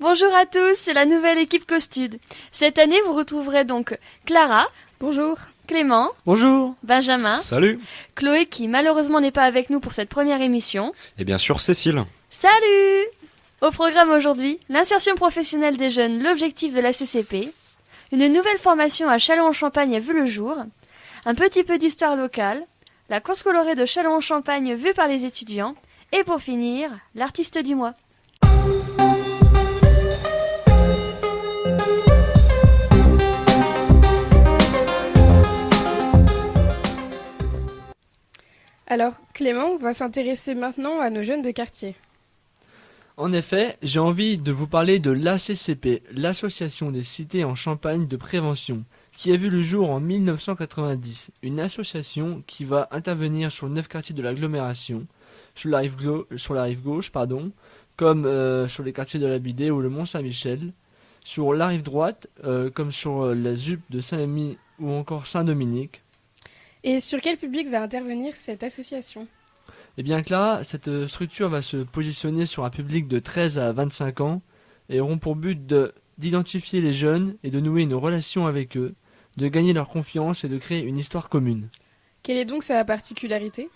Bonjour à tous, c'est la nouvelle équipe Costude. Cette année, vous retrouverez donc Clara. Bonjour. Clément. Bonjour. Benjamin. Salut. Chloé qui malheureusement n'est pas avec nous pour cette première émission. Et bien sûr Cécile. Salut. Au programme aujourd'hui, l'insertion professionnelle des jeunes, l'objectif de la CCP. Une nouvelle formation à Châlons-en-Champagne a vu le jour. Un petit peu d'histoire locale. La course colorée de Châlons-en-Champagne vue par les étudiants. Et pour finir, l'artiste du mois. Alors, Clément, on va s'intéresser maintenant à nos jeunes de quartier. En effet, j'ai envie de vous parler de l'ACCP, l'Association des cités en Champagne de prévention, qui a vu le jour en 1990. Une association qui va intervenir sur 9 quartiers de l'agglomération, sur la rive gauche, comme sur les quartiers de la Bidée ou le Mont-Saint-Michel, sur la rive droite, comme sur la ZUP de Saint-Rémy ou encore Saint-Dominique. Et sur quel public va intervenir cette association ? Eh bien Clara, cette structure va se positionner sur un public de 13 à 25 ans et auront pour but d'identifier les jeunes et de nouer une relation avec eux, de gagner leur confiance et de créer une histoire commune. Quelle est donc sa particularité ?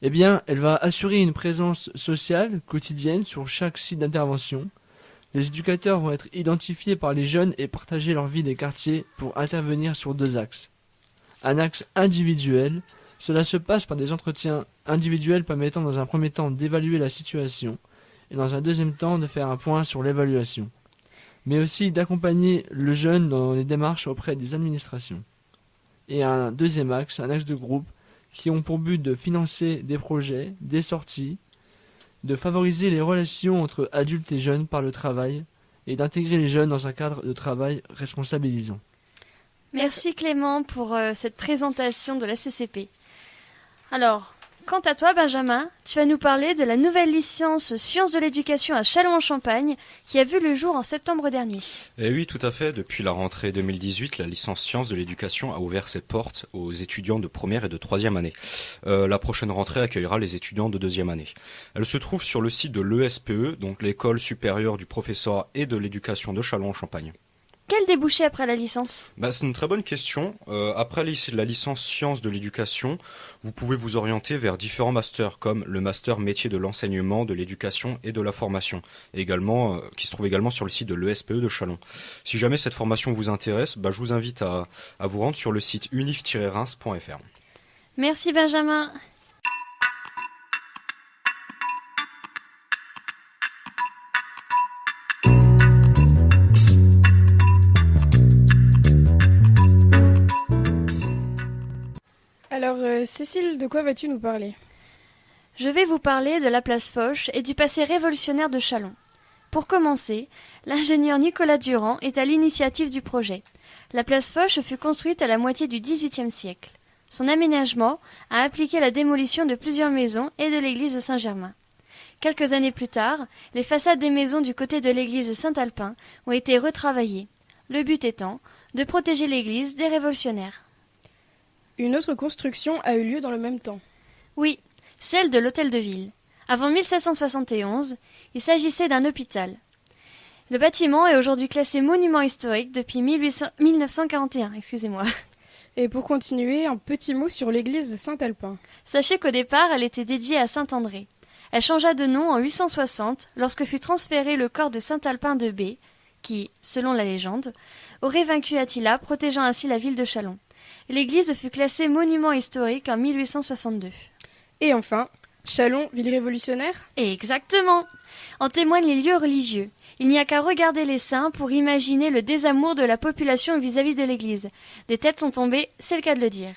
Eh bien, elle va assurer une présence sociale quotidienne sur chaque site d'intervention. Les éducateurs vont être identifiés par les jeunes et partager leur vie des quartiers pour intervenir sur 2 axes. Un axe individuel, cela se passe par des entretiens individuels permettant dans un premier temps d'évaluer la situation et dans un deuxième temps de faire un point sur l'évaluation, mais aussi d'accompagner le jeune dans les démarches auprès des administrations. Et un deuxième axe, un axe de groupe, qui ont pour but de financer des projets, des sorties, de favoriser les relations entre adultes et jeunes par le travail et d'intégrer les jeunes dans un cadre de travail responsabilisant. Merci Clément pour cette présentation de la CCP. Alors, quant à toi Benjamin, tu vas nous parler de la nouvelle licence Sciences de l'éducation à Châlons-en-Champagne qui a vu le jour en septembre dernier. Et oui, tout à fait. Depuis la rentrée 2018, la licence Sciences de l'éducation a ouvert ses portes aux étudiants de première et de troisième année. La prochaine rentrée accueillera les étudiants de deuxième année. Elle se trouve sur le site de l'ESPE, donc l'École supérieure du professorat et de l'éducation de Châlons-en-Champagne. Quel débouché après la licence ? C'est une très bonne question. Après la licence Sciences de l'éducation, vous pouvez vous orienter vers différents masters, comme le master métier de l'enseignement, de l'éducation et de la formation, et également, qui se trouve également sur le site de l'ESPE de Châlons. Si jamais cette formation vous intéresse, je vous invite à vous rendre sur le site unif-reims.fr. Merci Benjamin. Alors, Cécile, de quoi vas-tu nous parler ? Je vais vous parler de la place Foch et du passé révolutionnaire de Châlons. Pour commencer, l'ingénieur Nicolas Durand est à l'initiative du projet. La place Foch fut construite à la moitié du XVIIIe siècle. Son aménagement a impliqué la démolition de plusieurs maisons et de l'église de Saint-Germain. Quelques années plus tard, les façades des maisons du côté de l'église de Saint-Alpin ont été retravaillées, le but étant de protéger l'église des révolutionnaires. Une autre construction a eu lieu dans le même temps. Oui, celle de l'hôtel de ville. Avant 1771, il s'agissait d'un hôpital. Le bâtiment est aujourd'hui classé monument historique depuis 1941. Et pour continuer, un petit mot sur l'église de Saint-Alpin. Sachez qu'au départ, elle était dédiée à Saint-André. Elle changea de nom en 860 lorsque fut transféré le corps de Saint-Alpin de B, qui, selon la légende, aurait vaincu Attila, protégeant ainsi la ville de Châlons. L'église fut classée monument historique en 1862. Et enfin, Châlons, ville révolutionnaire ? Exactement. En témoignent les lieux religieux. Il n'y a qu'à regarder les saints pour imaginer le désamour de la population vis-à-vis de l'église. Des têtes sont tombées, c'est le cas de le dire.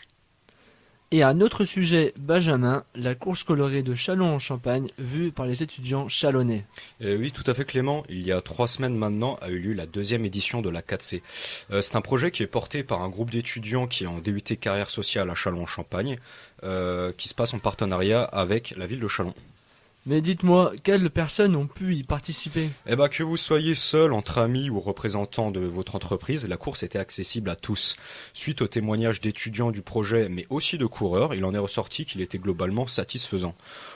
Et un autre sujet, Benjamin, la course colorée de Châlons-en-Champagne, vue par les étudiants chalonnais. Oui, tout à fait Clément. Il y a 3 semaines maintenant a eu lieu la 2e édition de la 4C. C'est un projet qui est porté par un groupe d'étudiants qui est en DUT carrière sociale à Châlons-en-Champagne, qui se passe en partenariat avec la ville de Châlons. Mais dites-moi, quelles personnes ont pu y participer? Eh ben, que vous soyez seul, entre amis ou représentant de votre entreprise, la course était accessible à tous. Suite aux témoignages d'étudiants du projet, mais aussi de coureurs, il en est ressorti qu'il était globalement satisfaisant.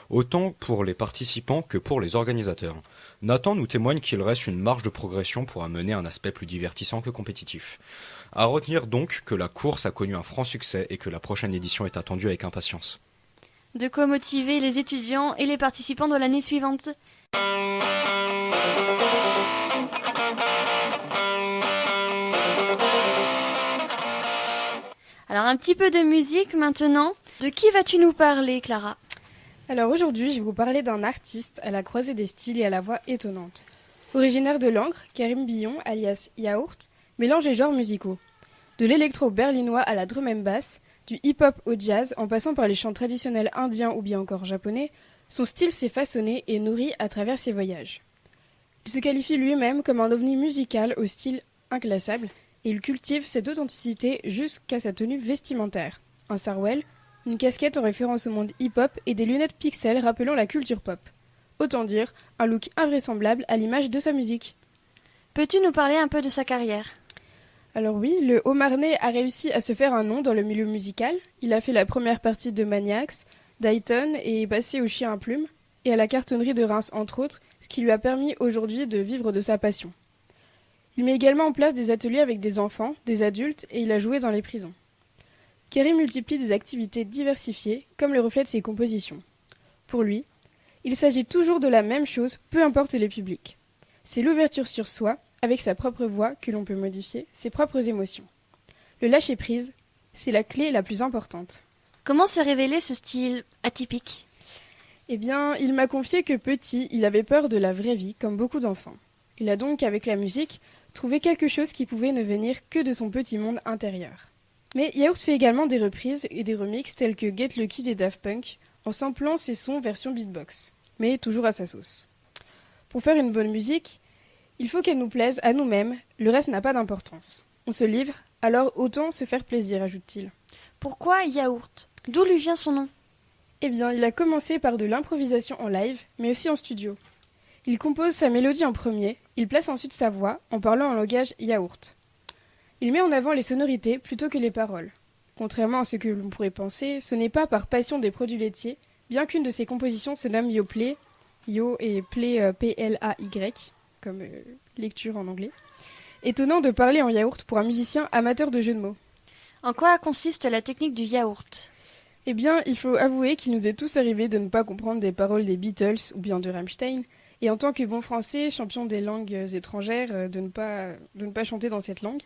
Autant pour les participants que pour les organisateurs. Nathan nous témoigne qu'il reste une marge de progression pour amener un aspect plus divertissant que compétitif. À retenir donc que la course a connu un franc succès et que la prochaine édition est attendue avec impatience. De quoi motiver les étudiants et les participants de l'année suivante. Alors un petit peu de musique maintenant. De qui vas-tu nous parler, Clara? Alors aujourd'hui, je vais vous parler d'un artiste à la croisée des styles et à la voix étonnante. Originaire de Langres, Karim Billon, alias Yaourt, mélange les genres musicaux. De l'électro berlinois à la drum and bass, du hip-hop au jazz, en passant par les chants traditionnels indiens ou bien encore japonais, son style s'est façonné et nourri à travers ses voyages. Il se qualifie lui-même comme un ovni musical au style inclassable, et il cultive cette authenticité jusqu'à sa tenue vestimentaire. Un sarouel, une casquette en référence au monde hip-hop et des lunettes pixels rappelant la culture pop. Autant dire, un look invraisemblable à l'image de sa musique. Peux-tu nous parler un peu de sa carrière? Alors oui, le Haut-Marnais a réussi à se faire un nom dans le milieu musical. Il a fait la première partie de Maniacs, d'Ayton et est passé au Chien à plume, et à la cartonnerie de Reims entre autres, ce qui lui a permis aujourd'hui de vivre de sa passion. Il met également en place des ateliers avec des enfants, des adultes, et il a joué dans les prisons. Kerry multiplie des activités diversifiées, comme le reflètent ses compositions. Pour lui, il s'agit toujours de la même chose, peu importe les publics. C'est l'ouverture sur soi, avec sa propre voix que l'on peut modifier, ses propres émotions. Le lâcher-prise, c'est la clé la plus importante. Comment s'est révélé ce style atypique? Eh bien, il m'a confié que petit, il avait peur de la vraie vie, comme beaucoup d'enfants. Il a donc, avec la musique, trouvé quelque chose qui pouvait ne venir que de son petit monde intérieur. Mais Yaourt fait également des reprises et des remixes tels que Get Lucky des Daft Punk, en samplant ses sons version beatbox, mais toujours à sa sauce. Pour faire une bonne musique, il faut qu'elle nous plaise à nous-mêmes, le reste n'a pas d'importance. On se livre, alors autant se faire plaisir, ajoute-t-il. Pourquoi Yaourt? D'où lui vient son nom? Eh bien, il a commencé par de l'improvisation en live, mais aussi en studio. Il compose sa mélodie en premier, il place ensuite sa voix, en parlant en langage yaourt. Il met en avant les sonorités plutôt que les paroles. Contrairement à ce que l'on pourrait penser, ce n'est pas par passion des produits laitiers, bien qu'une de ses compositions se nomme Yoplait, Yo et Play P-L-A-Y, comme lecture en anglais. Étonnant de parler en yaourt pour un musicien amateur de jeux de mots. En quoi consiste la technique du yaourt? Eh bien, il faut avouer qu'il nous est tous arrivé de ne pas comprendre des paroles des Beatles ou bien de Rammstein, et en tant que bon français, champion des langues étrangères, de ne pas chanter dans cette langue.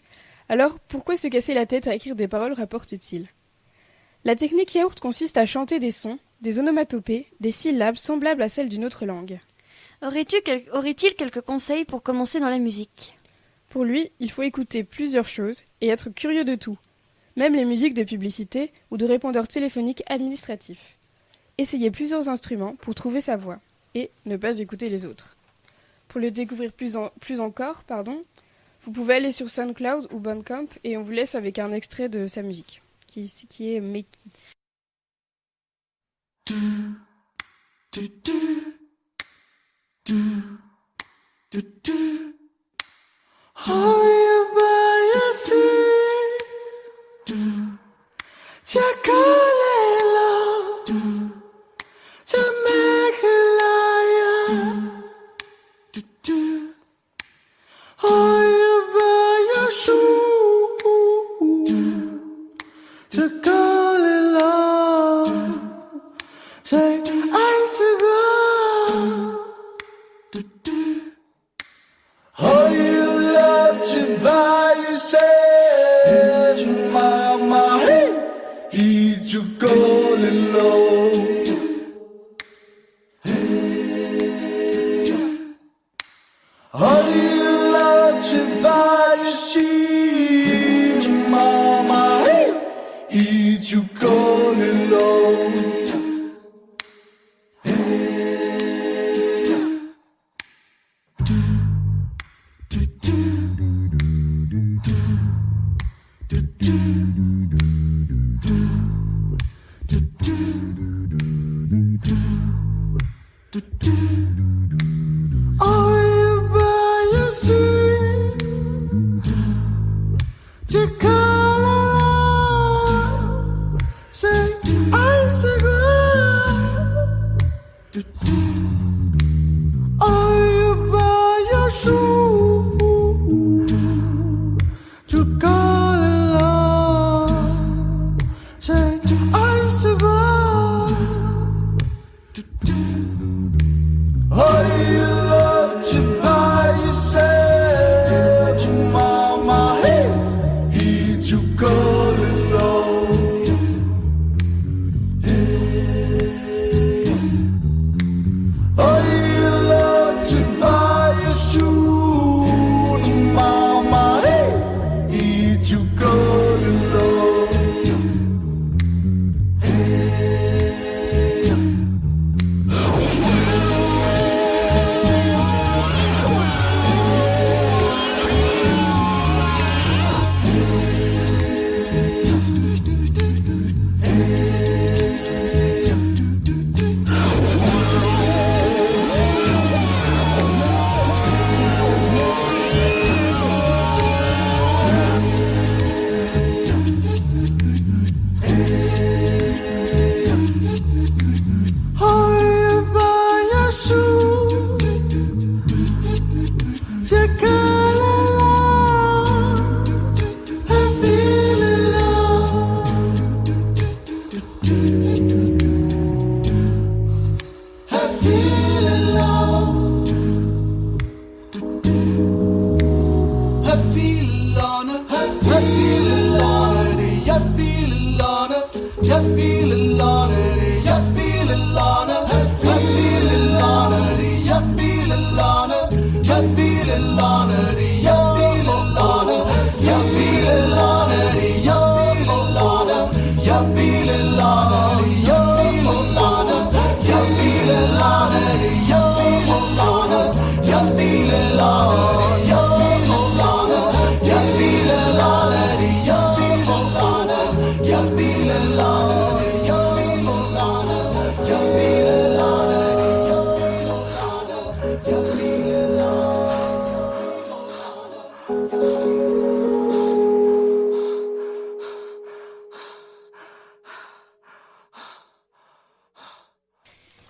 Alors, pourquoi se casser la tête à écrire des paroles, rapporte-t-il? La technique yaourt consiste à chanter des sons, des onomatopées, des syllabes semblables à celles d'une autre langue. Aurait-il quelques conseils pour commencer dans la musique? Pour lui, il faut écouter plusieurs choses et être curieux de tout, même les musiques de publicité ou de répondeurs téléphoniques administratifs. Essayez plusieurs instruments pour trouver sa voix et ne pas écouter les autres. Pour le découvrir plus encore, vous pouvez aller sur SoundCloud ou Bandcamp et on vous laisse avec un extrait de sa musique, qui est Meki.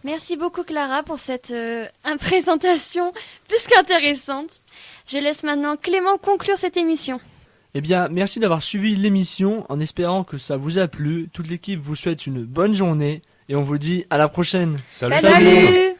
Merci beaucoup Clara pour cette présentation plus qu'intéressante. Je laisse maintenant Clément conclure cette émission. Eh bien, merci d'avoir suivi l'émission en espérant que ça vous a plu. Toute l'équipe vous souhaite une bonne journée et on vous dit à la prochaine. Salut. Salut.